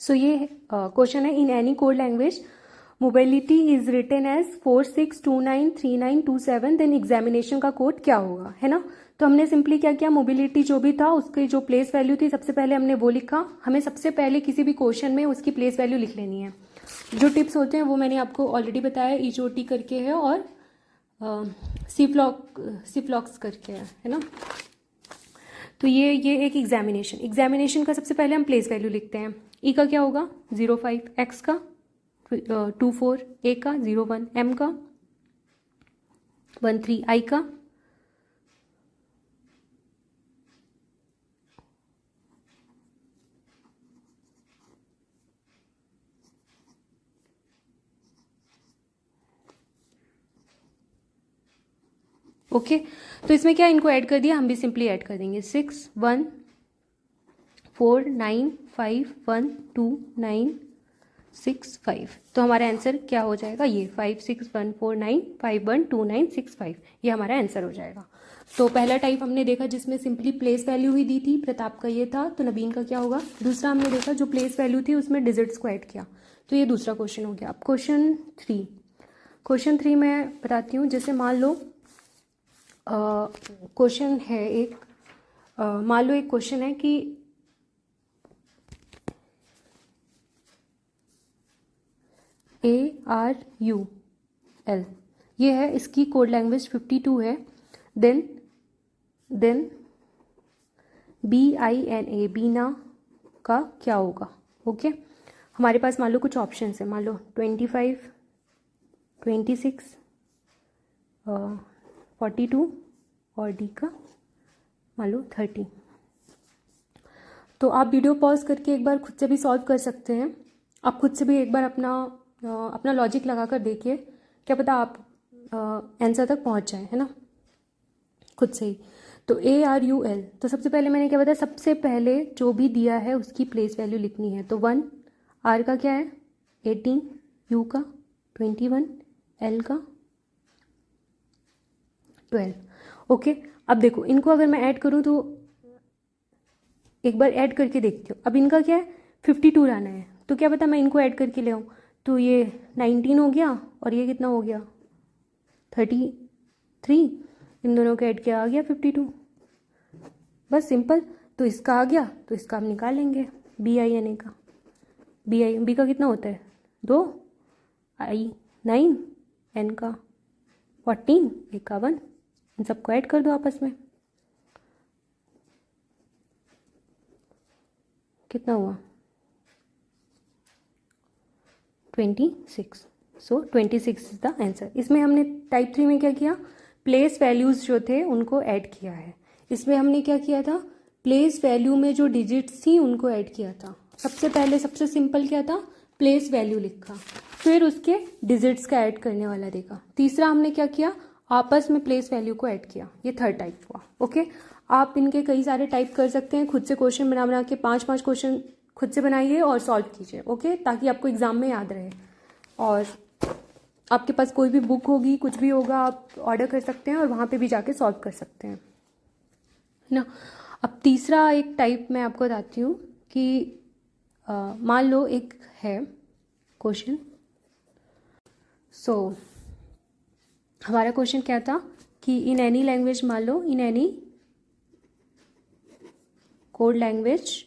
सो ये क्वेश्चन है, in any code language mobility is written as 46293927, then examination का code क्या होगा, है ना। तो हमने सिंपली क्या किया, मोबिलिटी जो भी था उसकी जो प्लेस वैल्यू थी सबसे पहले हमने वो लिखा। हमें सबसे पहले किसी भी क्वेश्चन में उसकी प्लेस वैल्यू लिख लेनी है। जो टिप्स होते हैं वो मैंने आपको ऑलरेडी बताया, ईचओटी करके है और सिफ्लॉक्स करके है ना। तो ये एक एग्जामिनेशन का सबसे पहले हम प्लेस वैल्यू लिखते हैं। ई का क्या होगा 05, एक्स का 24, ए का 01, एम का 13, आई का ओके। तो इसमें क्या इनको ऐड कर दिया, हम भी सिंपली ऐड कर देंगे 6 1 4 9 5 1 2 9 6 5। तो हमारा आंसर क्या हो जाएगा, ये 5 6 1 4 9 5 1 2 9 6 5, ये हमारा आंसर हो जाएगा। तो पहला टाइप हमने देखा जिसमें सिंपली प्लेस वैल्यू ही दी थी, प्रताप का ये था, तो नवीन का क्या होगा। दूसरा हमने देखा जो प्लेस वैल्यू थी उसमें डिजिट्स को ऐड किया, तो ये दूसरा क्वेश्चन हो गया। अब क्वेश्चन 3 मैं बताती हूँ। जैसे मान लो क्वेश्चन है एक, मान लो एक क्वेश्चन है कि ARUL ये है, इसकी कोड लैंग्वेज 52 है। देन BINA बीना का क्या होगा। ओके, हमारे पास मान लो कुछ ऑप्शन है, मान लो 25 26 42 और डी का मान लो 30। तो आप वीडियो पॉज करके एक बार खुद से भी सॉल्व कर सकते हैं। आप खुद से भी एक बार अपना लॉजिक लगा कर देखिए, क्या पता आप आंसर तक पहुंच जाए, है ना, खुद से ही। तो ARUL, तो सबसे पहले मैंने क्या बताया, सबसे पहले जो भी दिया है उसकी प्लेस वैल्यू लिखनी है। तो 1, आर का क्या है 18, यू का 21, एल का 12। ओके, अब देखो इनको अगर मैं ऐड करूं तो एक बार ऐड करके देखती हूँ। अब इनका क्या है 52 लाना है, तो क्या पता मैं इनको ऐड करके ले आऊँ। तो ये 19 हो गया और ये कितना हो गया 33, इन दोनों का ऐड किया आ गया 52, बस सिंपल। तो इसका आ गया तो इसका हम निकालेंगे BINA का। बी का कितना होता है 2, आई 9, एन का 14, ए का 1, इन सबको ऐड कर दो आपस में, कितना हुआ 26। सो 26 इज द आंसर। इसमें हमने टाइप 3 में क्या किया, प्लेस वैल्यूज जो थे उनको ऐड किया है। इसमें हमने क्या किया था, प्लेस वैल्यू में जो डिजिट्स थी उनको ऐड किया था। सबसे पहले सबसे सिंपल क्या था, प्लेस वैल्यू लिखा, फिर उसके डिजिट्स का ऐड करने वाला देखा। तीसरा हमने क्या किया, आपस में प्लेस वैल्यू को ऐड किया। ये थर्ड टाइप हुआ। ओके, आप इनके कई सारे टाइप कर सकते हैं, खुद से क्वेश्चन बना के 5-5 क्वेश्चन खुद से बनाइए और सॉल्व कीजिए। ओके, ताकि आपको एग्जाम में याद रहे। और आपके पास कोई भी बुक होगी, कुछ भी होगा, आप ऑर्डर कर सकते हैं और वहाँ पे भी जाके सॉल्व कर सकते हैं ना। अब तीसरा एक टाइप मैं आपको बताती हूँ कि मान लो एक है क्वेश्चन। सो हमारा क्वेश्चन क्या था कि इन एनी लैंग्वेज, मान लो in any code language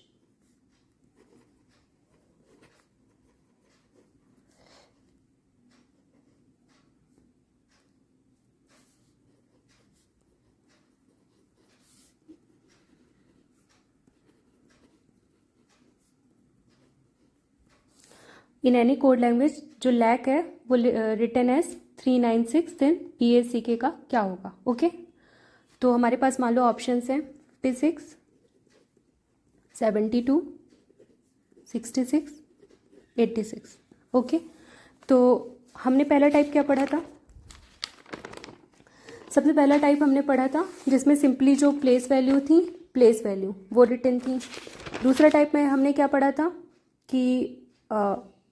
in any code language, जो लैक है वो रिटन एज 396, देन PACK का क्या होगा। ओके, तो हमारे पास मान लो ऑप्शंस हैं 56 72 66 86। ओके, तो हमने पहला टाइप क्या पढ़ा था, सबसे पहला टाइप हमने पढ़ा था जिसमें सिंपली जो प्लेस वैल्यू थी, प्लेस वैल्यू वो रिटन थी। दूसरा टाइप में हमने क्या पढ़ा था कि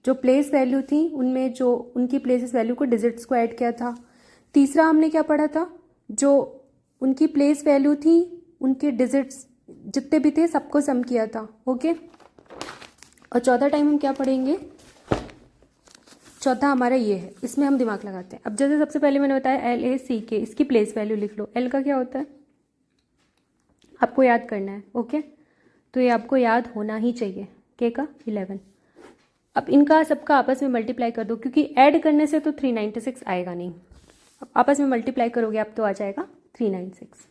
जो प्लेस वैल्यू थी उनमें जो उनकी प्लेसेस वैल्यू को डिजिट्स को ऐड किया था। तीसरा हमने क्या पढ़ा था, जो उनकी प्लेस वैल्यू थी उनके डिजिट्स जितने भी थे सबको सम किया था। ओके, और चौथा टाइम हम क्या पढ़ेंगे, चौथा हमारा ये है, इसमें हम दिमाग लगाते हैं। अब जैसे सबसे पहले मैंने बताया LACK, इसकी प्लेस वैल्यू लिख लो। L का क्या होता है, आपको याद करना है। ओके, तो ये आपको याद होना ही चाहिए। K का 11। अब इनका सबका आपस में मल्टीप्लाई कर दो, क्योंकि ऐड करने से तो 396 आएगा नहीं, अब आपस में मल्टीप्लाई करोगे आप तो आ जाएगा 396।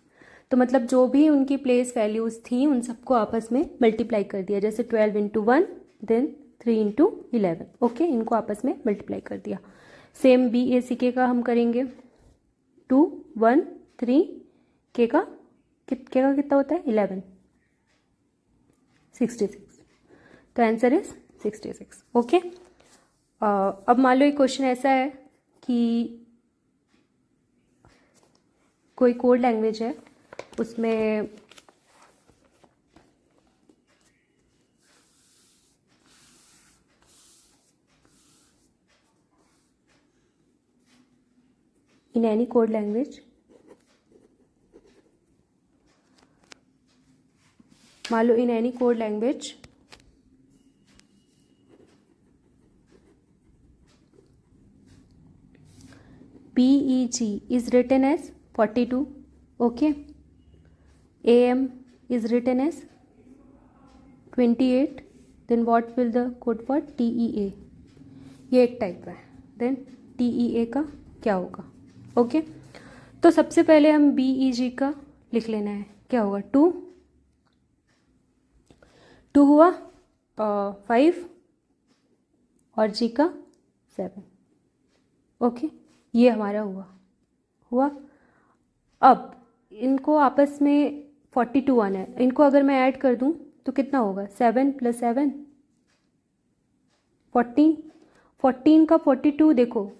तो मतलब जो भी उनकी प्लेस वैल्यूज़ थी उन सबको आपस में मल्टीप्लाई कर दिया, जैसे 12 इंटू 1 देन 3 इंटू 11। ओके, इनको आपस में मल्टीप्लाई कर दिया। सेम BACK का हम करेंगे, 2 1 3, K का कितना होता है 11, 66। तो आंसर इज 66। ओके, अब मान लो एक क्वेश्चन ऐसा है कि कोई कोड लैंग्वेज है, उसमें in any code language, मान लो in any code language PEG is written as 42, okay, AM is written as 28, then what will the code for TEA, ये एक टाइप है। देन TEA का क्या होगा, ओके। तो सबसे पहले हम BEG का लिख लेना है, क्या होगा 2 हुआ 5 और G का 7। ओके, ये हमारा हुआ। अब इनको आपस में 42 आना है, इनको अगर मैं ऐड कर दूं तो कितना होगा, 7 + 7 14, 14 का 42 देखो,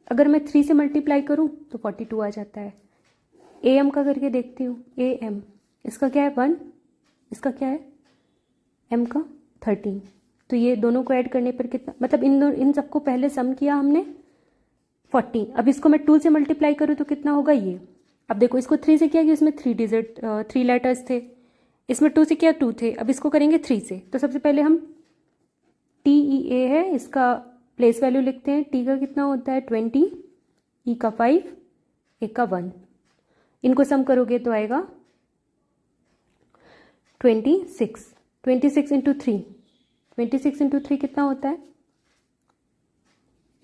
अगर मैं 3 से मल्टीप्लाई करूं तो 42 आ जाता है। AM का करके देखती हूँ, AM इसका क्या है 1, इसका क्या है M का 13। तो ये दोनों को ऐड करने पर कितना, मतलब इन सबको पहले सम किया हमने 14। अब इसको मैं 2 से मल्टीप्लाई करूँ तो कितना होगा ये। अब देखो इसको 3 से किया कि इसमें 3 लेटर्स थे, इसमें 2 से किया 2 थे, अब इसको करेंगे 3 से। तो सबसे पहले हम TEA है, इसका प्लेस वैल्यू लिखते हैं। T का कितना होता है 20, E का 5, A का 1। इनको सम करोगे तो आएगा 26। 26 इंटू 3, 26 इंटू 3 कितना होता है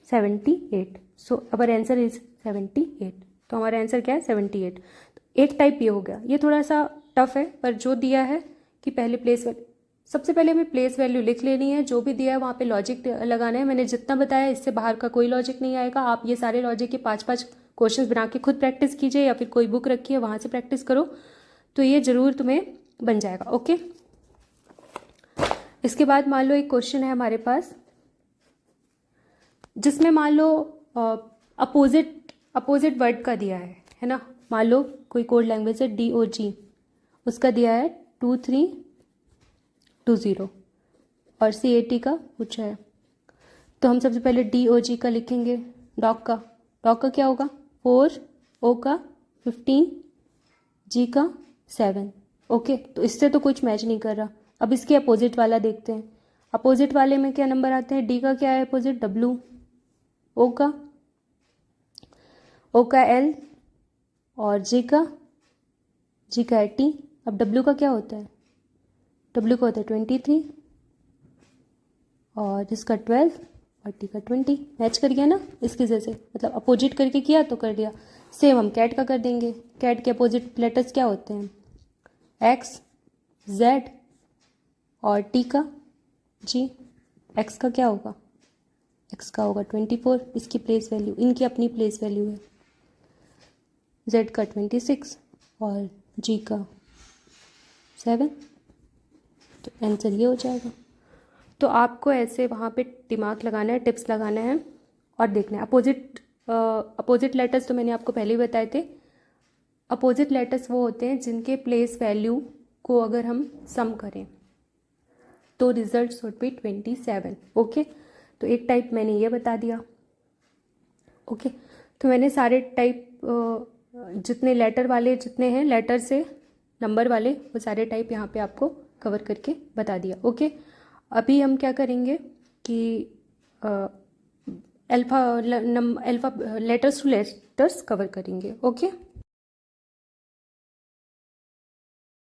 78। सो अवर आंसर इज 78। तो हमारा आंसर क्या है 78। तो एक टाइप ये हो गया, ये थोड़ा सा टफ है, पर जो दिया है कि पहले प्लेस वैल्यू, सबसे पहले हमें प्लेस वैल्यू लिख लेनी है, जो भी दिया है वहाँ पे लॉजिक लगाना है। मैंने जितना बताया इससे बाहर का कोई लॉजिक नहीं आएगा। आप ये सारे लॉजिक के 5-5 क्वेश्चंस बना के खुद प्रैक्टिस कीजिए, या फिर कोई बुक रखिए वहाँ से प्रैक्टिस करो, तो ये ज़रूर तुम्हें बन जाएगा। ओके, इसके बाद मान लो एक क्वेश्चन है हमारे पास, जिसमें मान लो अपोजिट वर्ड का दिया है ना। मान लो कोई कोड लैंग्वेज है DOG, उसका दिया है 2320 और CAT का पूछा है। तो हम सबसे पहले DOG का लिखेंगे, डॉग का क्या होगा 4, O का 15, G का 7। ओके, तो इससे तो कुछ मैच नहीं कर रहा। अब इसके अपोजिट वाला देखते हैं। अपोजिट वाले में क्या नंबर आते हैं, D का क्या है अपोजिट W, O का L और G का है T। अब W का क्या होता है, W का होता है 23 और जिसका 12 और T का 20। मैच कर गया ना इसके जैसे, मतलब अपोजिट करके किया तो कर दिया। सेम हम कैट का कर देंगे। कैट के अपोजिट लेटर्स क्या होते हैं, X, Z और T का G। X का क्या होगा, X का होगा 24, इसकी प्लेस वैल्यू, इनकी अपनी प्लेस वैल्यू है। Z का 26 और G का 7। तो आंसर ये हो जाएगा। तो आपको ऐसे वहाँ पे दिमाग लगाना है, टिप्स लगाना है और देखना है। अपोजिट लेटर्स तो मैंने आपको पहले ही बताए थे। अपोजिट लेटर्स वो होते हैं जिनके प्लेस वैल्यू को अगर हम सम करें तो रिजल्ट शुड बी 27। ओके, तो एक टाइप मैंने ये बता दिया। ओके, तो मैंने सारे टाइप जितने लेटर वाले जितने हैं, लेटर से नंबर वाले, वो सारे टाइप यहाँ पे आपको कवर करके बता दिया। ओके, अभी हम क्या करेंगे कि alpha letters two letters cover करेंगे। ओके।